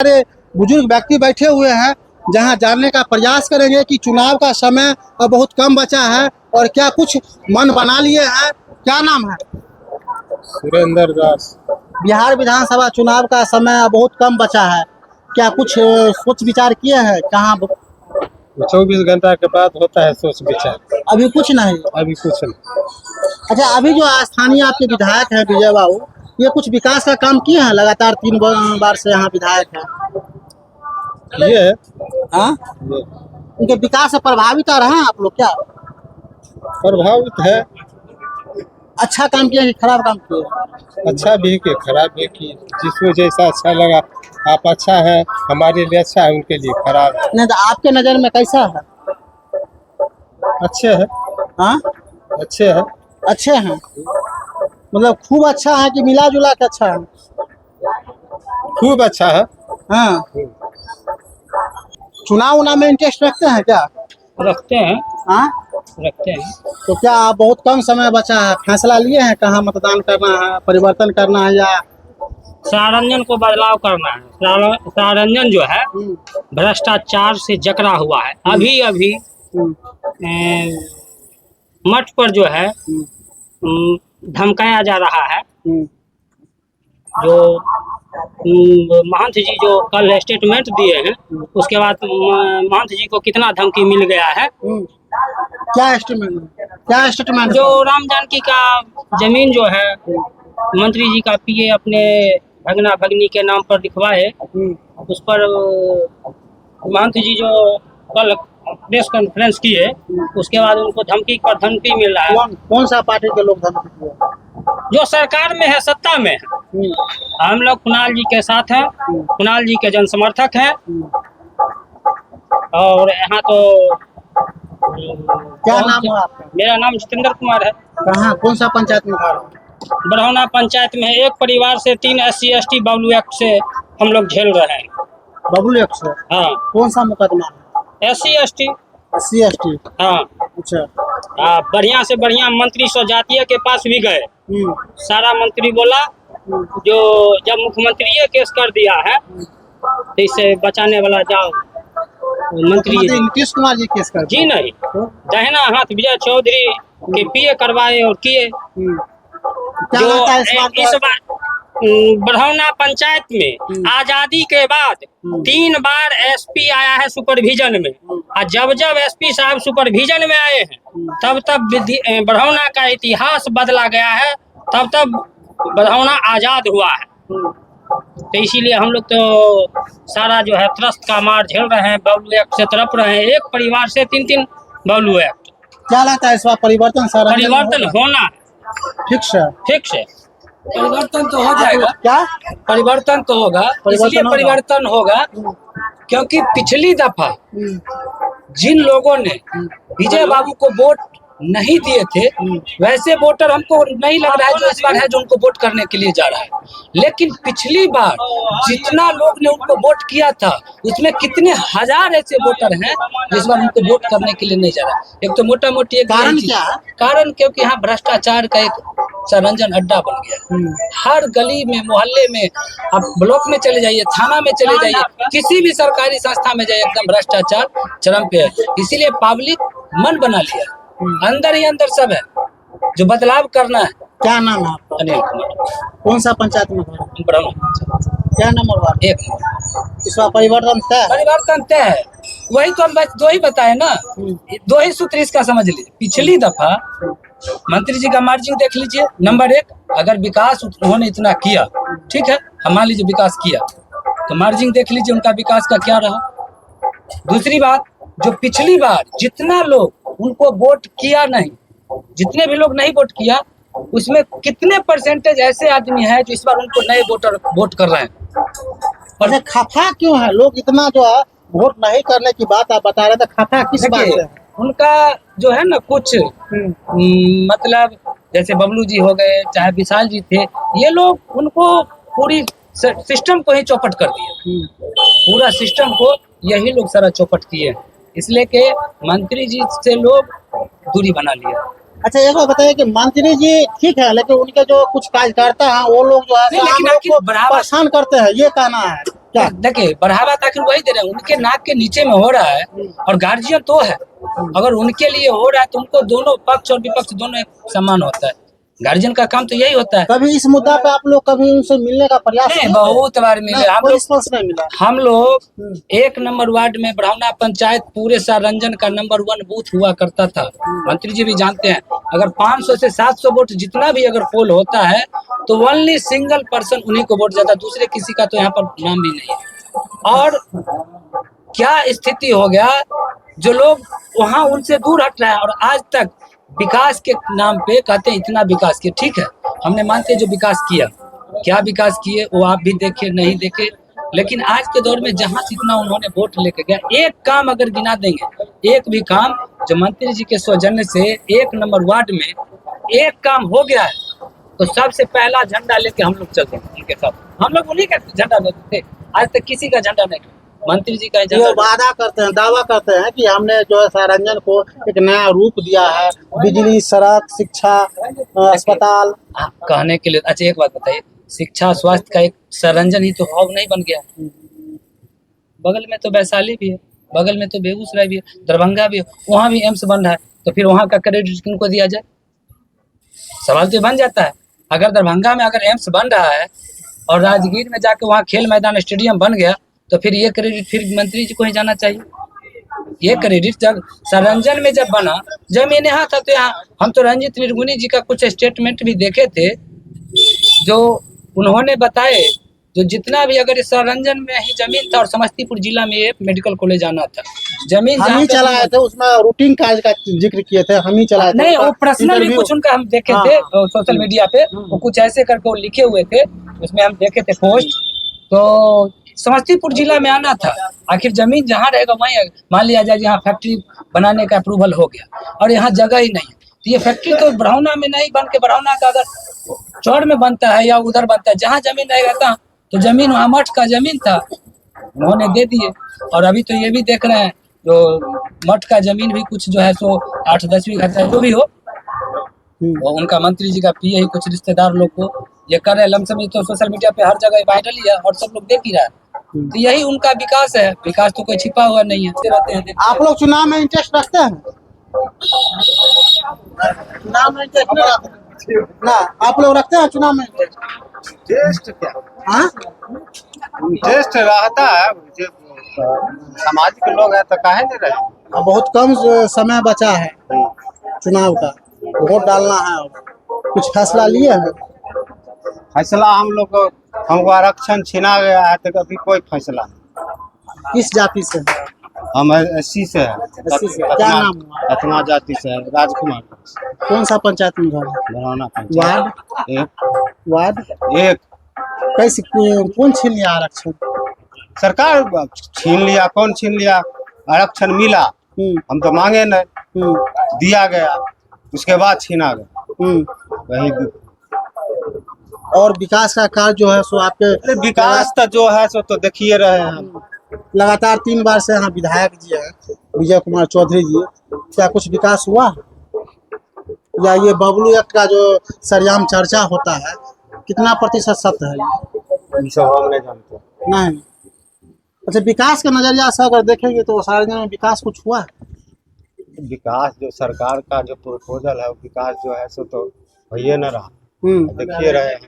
सारे बुजुर्ग व्यक्ति बैठे हुए हैं, जहां जानने का प्रयास करेंगे कि चुनाव का समय अब बहुत कम बचा है और क्या कुछ मन बना लिए हैं। क्या नाम है? सुरेंद्र दास। बिहार विधानसभा चुनाव का समय अब बहुत कम बचा है, क्या कुछ सोच विचार किए हैं? कहाँ 24 घंटा के बाद होता है सोच विचार। अभी कुछ नहीं? अभी कुछ नहीं। अच्छा, अभी जो स्थानीय आपके विधायक हैं विजय बाबू, ये कुछ विकास का काम किए हैं? लगातार 3 बार से यहाँ विधायक हैं। ये हाँ, उनके विकास से प्रभावित रहे हैं आप लोग क्या? प्रभावित है। अच्छा काम किया कि खराब काम किया? अच्छा भी कि खराब भी कि जिसको जैसा अच्छा लगा। आप अच्छा है, हमारे लिए अच्छा है, उनके लिए खराब है। नहीं तो आपके नज़र में कैसा है? अच्छे है। हाँ, अच्छे है। अच्छे हैं मतलब खूब अच्छा है कि मिला जुला के अच्छा है? खूब अच्छा है। हाँ, चुनाव में इंटरेस्ट रखते हैं क्या? रखते हैं। हाँ, रखते हैं। तो क्या बहुत कम समय बचा है, फैसला लिए हैं कहाँ मतदान करना है, परिवर्तन करना है या? सारंजन को बदलाव करना है। सारंजन जो है भ्रष्टाचार से जकड़ा हुआ है। अभी अभी मठ पर जो है धमकाया जा रहा है। जो महंत जी जो कल स्टेटमेंट दिए हैं, उसके बाद महंत जी को कितना धमकी मिल गया है। क्या स्टेटमेंट? जो राम जानकी का जमीन जो है मंत्री जी का पीए अपने भगना भगनी के नाम पर लिखवाए, उस पर महंत जी जो कल प्रेस कॉन्फ्रेंस किए, उसके बाद उनको धमकी पर धमकी मिल रहा है। कौन सा पार्टी के लोग धमकी दिए? जो सरकार में है, सत्ता में है। हम लोग कुणाल जी के साथ हैं, कुणाल जी के जन समर्थक हैं। और यहाँ तो क्या नाम है आपका? मेरा नाम जितेंद्र कुमार है। कहाँ, कौन सा पंचायत में घर? बरहौना पंचायत में एक परिवार से 3 SC ST बबलू एक्ट से हम लोग झेल रहे हैं। बबलू एक्ट से? हाँ। कौन सा मुकदमा है? SC ST। SC ST? हाँ। अच्छा। बढ़िया से बढ़िया मंत्री स्वजातीय के पास भी गए। सारा मंत्री बोला जो जब मुख्यमंत्री केस कर दिया है तो इसे बचाने वाला जाओ मंत्री नीतीश कुमार जी केस कर जी नहीं, दहिना हाथ विजय चौधरी के पीए करवाए और किए। जो इस बार बरहौना पंचायत में आजादी के बाद 3 बार SP आया है सुपरविजन में, और जब जब SP साहब सुपरविजन में आए हैं तब तब बरहौना का इतिहास बदला गया है, तब तब बरहौना आजाद हुआ है। तो इसीलिए हम लोग तो सारा जो है त्रस्त का मार झेल रहे हैं, बबलू एक्ट से तड़प रहे हैं। एक परिवार से 3 बबलू एक्ट। क्या लगता है इस बार परिवर्तन होना फिक्स है? परिवर्तन तो हो जाएगा। क्या परिवर्तन तो होगा? इसलिए परिवर्तन होगा क्योंकि पिछली दफा जिन लोगों ने विजय बाबू को वोट नहीं दिए थे, वैसे वोटर हमको नहीं लग रहा है जो इस बार है जो उनको वोट करने के लिए जा रहा है। लेकिन पिछली बार जितना लोग ने उनको वोट किया था, उसमें कितने हजार ऐसे वोटर हैं जिस बार उनको वोट करने के लिए नहीं जा रहा। एक तो मोटा मोटी कारण क्या है? कारण क्योंकि यहाँ भ्रष्टाचार का एक सरंजन अड्डा बन गया। हर गली में, मोहल्ले में, आप ब्लॉक में चले जाइए, थाना में चले जाइए, किसी भी सरकारी संस्था में जाइए, एकदम भ्रष्टाचार चरम पे है। इसीलिए पब्लिक मन बना लिया, अंदर ही अंदर सब है जो बदलाव करना है। क्या नाम है आपका? अनिल कुमार। कौन सा पंचायत में घर? क्या नंबर वार्ड? 1। इस बार परिवर्तन तय है। वही तो हम बस 2 ही बताए ना, 2 ही सूत्र इसका समझ लीजिए। पिछली दफा मंत्री जी का मार्जिन देख लीजिए। नंबर 1, अगर विकास उन्होंने इतना किया, ठीक है, हम मान लीजिए विकास किया, तो मार्जिन देख लीजिए उनका विकास का क्या रहा। दूसरी बात, जो पिछली बार जितना लोग उनको वोट किया नहीं, जितने भी लोग नहीं वोट किया, उसमें कितने परसेंटेज ऐसे आदमी है जो इस बार उनको नए वोटर वोट कर रहे हैं। और खफा क्यों है लोग इतना जो है वोट नहीं करने की बात आप बता रहे थे, खफा किस बात से? उनका जो है ना कुछ मतलब जैसे बबलू जी हो गए, चाहे विशाल जी थे, ये लोग उनको पूरी सिस्टम को ही चौपट कर दिए। पूरा सिस्टम को यही लोग सारा चौपट किए, इसलिए कि मंत्री जी से लोग दूरी बना लिया। अच्छा, एक बात बताइए कि मंत्री जी ठीक है, लेकिन उनके जो कुछ कार्यकर्ता हैं वो लोग जो है परेशान करते हैं, ये कहना है। क्या? देखिए बढ़ावा तो आखिर वही दे रहे हैं, उनके नाक के नीचे में हो रहा है और गार्जियन तो है। अगर उनके लिए हो रहा है तो उनको दोनों पक्ष और विपक्ष दोनों एक समान होता है। गार्जियन का काम तो यही होता है। कभी इस मुद्दा पे आप लोग कभी उनसे मिलने का प्रयास नहीं, किए? बहुत बार मिले हम कोई लोग। रिस्पॉन्स नहीं मिला। हम लोग 1 नंबर वार्ड में ब्राह्मणा पंचायत पूरे सारंजन का नंबर 1 बूथ हुआ करता था। मंत्री जी भी जानते हैं, अगर 500 से 700 वोट जितना भी अगर पोल होता है तो ओनली सिंगल पर्सन उन्हीं को वोट जाता है, दूसरे किसी का तो यहाँ पर नाम भी नहीं है। और क्या स्थिति हो गया, जो लोग वहाँ उनसे दूर हट रहा है और आज तक विकास के नाम पे कहते हैं इतना विकास किया। ठीक है, हमने मानते हैं जो विकास किया, क्या विकास किए वो आप भी देखे नहीं देखे, लेकिन आज के दौर में जहां से इतना उन्होंने वोट लेके गया, एक काम अगर गिना देंगे, एक भी काम जो मंत्री जी के सौजन्य से 1 नंबर वार्ड में एक काम हो गया है तो सबसे पहला झंडा लेके हम लोग चलते हैं उनके साथ। हम लोग उन्हीं का झंडा लेते थे, आज तक किसी का झंडा नहीं, मंत्री जी का ये झंडा। वादा करते हैं, दावा करते हैं कि हमने जो है सारंजन को एक नया रूप दिया है, बिजली, सड़क, शिक्षा, अस्पताल। कहने के लिए अच्छा एक बात बताइए, शिक्षा स्वास्थ्य का एक सारंजन ही तो हब नहीं बन गया। बगल में तो वैशाली भी है, बगल में तो बेगूसराय भी है, दरभंगा भी है, वहाँ भी एम्स बन रहा है, तो फिर वहाँ का क्रेडिट किनको दिया जाए? सवाल तो बन जाता है। अगर दरभंगा में अगर एम्स बन रहा है और राजगीर में जाके वहाँ खेल मैदान स्टेडियम बन गया तो फिर ये क्रेडिट फिर मंत्री जी को ही जाना चाहिए। ये क्रेडिट जब सारंजन में जब बना, जमीन यहाँ था तो यहाँ हम तो रंजीत निर्गुणी जी का कुछ स्टेटमेंट भी देखे थे जो उन्होंने बताए, जो जितना भी अगर इस सारंजन में ही जमीन था और समस्तीपुर जिला में एक मेडिकल कॉलेज आना था, जमीन हम ही चलाए थे, उसमें रूटीन कार्य का जिक्र किए थे, हम ही चलाए थे। नहीं, वो उनका पर्सनल भी इंटरव्यू। कुछ उनका हम देखे हाँ, थे हाँ। सोशल मीडिया पे, वो कुछ ऐसे करके वो लिखे हुए थे, उसमें हम देखे थे पोस्ट। तो समस्तीपुर जिला में आना था, आखिर जमीन जहाँ रहेगा वहीं, मान लिया जाए यहाँ फैक्ट्री बनाने का अप्रूवल हो गया और यहाँ जगह ही नहीं, तो ये फैक्ट्री तो ब्राह्मणा में नहीं बन के, ब्राह्मणा का अगर चौड़ में बनता है या उधर बनता है, जहाँ जमीन रहेगा था तो जमीन वहाँ मठ का जमीन था, उन्होंने दे दिए। और अभी तो ये भी देख रहे हैं जो मठ का जमीन भी कुछ जो है सो 8-10 बीघा जो भी हो, वो उनका मंत्री जी का पिए ही कुछ रिश्तेदार लोग को ये कर रहे हैं लमसम। तो सोशल मीडिया पे हर जगह वायरल ही है और सब लोग देख ही रहा है, तो यही उनका विकास है। विकास तो कोई छिपा हुआ नहीं है, रहते हैं। आप लोग चुनाव में इंटरेस्ट रखते हैं? चुनाव में इंटरेस्ट नहीं रखते ना? आप लोग रखते हैं चुनाव में टेस्ट क्या हाँ? टेस्ट रहता है, समाज के लोग हैं तो काहे नहीं रहे। अब बहुत कम समय बचा है चुनाव का, वोट डालना है, कुछ फैसला लिए हैं? फैसला हम लोग को, हमको आरक्षण छीना गया है तो अभी कोई फैसला नहीं। किस जाति से है? हम 80 से है, 80 से। क्या नाम हुआ? कतमा जाति से है, राजकुमार। कौन सा पंचायत में घर है? ब्राह्मणा वार्ड? वार्ड एक कैसे, कौन छीन लिया आरक्षण? सरकार छीन लिया, कौन छीन लिया? आरक्षण मिला, हम तो मांगे नहीं, दिया गया, उसके बाद छीना गया, वही। और विकास का कार्य जो है सो आपके विकास तो जो है सो तो देखिए रहे हैं हम। लगातार 3 बार से यहाँ विधायक जी हैं, विजय कुमार चौधरी जी, क्या कुछ विकास हुआ या ये बबलू एक्ट का जो सरेआम चर्चा होता है कितना प्रतिशत सत्य है? ये सब हम नहीं जानते। नहीं। अच्छा, विकास के नजरिया से अगर देखेंगे तो सारंजन में विकास कुछ हुआ? विकास जो सरकार का जो प्रपोजल है, वो विकास जो है सो तो भैया न रहा, देखिए रहे हैं।